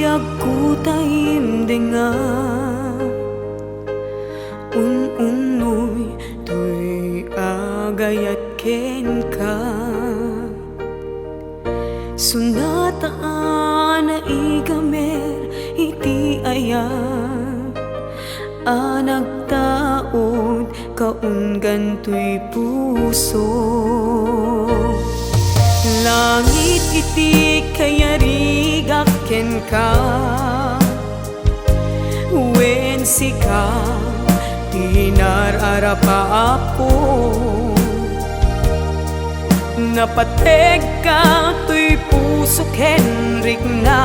biag ko taimdenga unoy tuy agayat ken ka sunataan na igamer iti ayat anagtaod kaunggan tuy puso langit iti kayarigak ken ka wen sika tinararapa ako napateg ka tuy puso ken rigna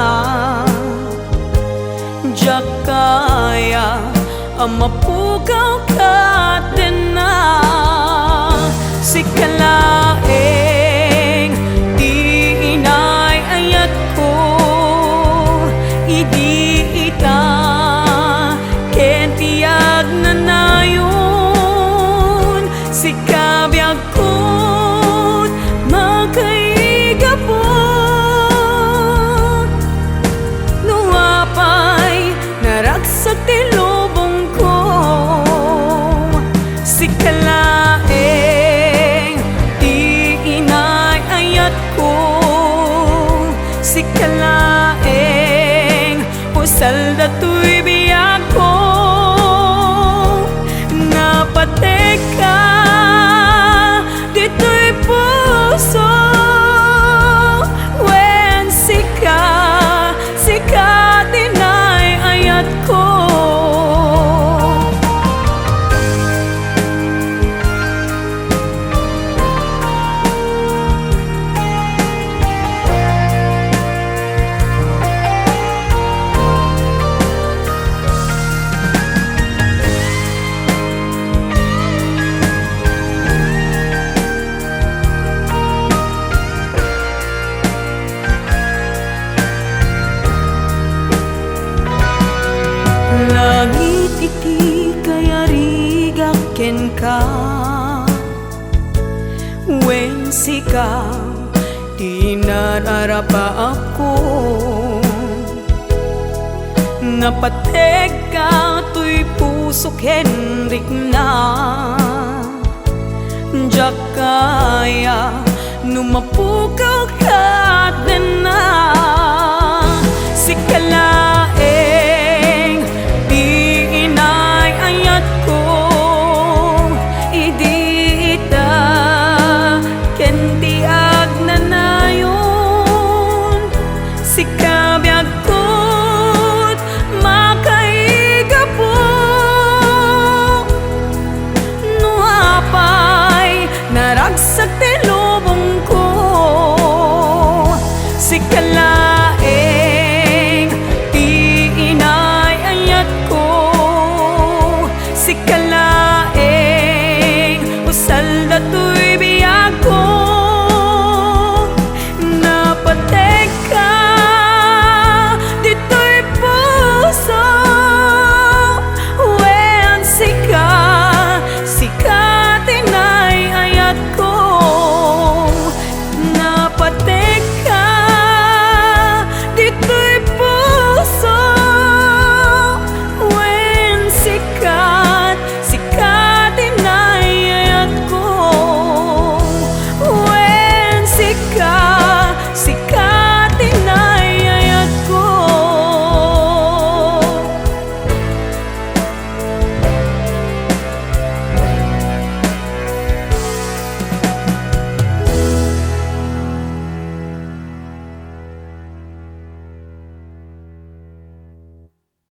jak kaya amapugaw ka din na sikalaeng di inay ayat ko idi ita ken tiyag na nayon sikabiyag ko magkaigapon nuapay naragsak ti lubong ko sikalaeng di inay ayat ko sikalaeng pusal datoy biyag ko napateg ka dito'y puso wen sika tinay ayat ko langit iti kayarigak ken ka wen sika tinararapa ako napateg ka tuy puso ken rigna jak kaya numapukaw ka din na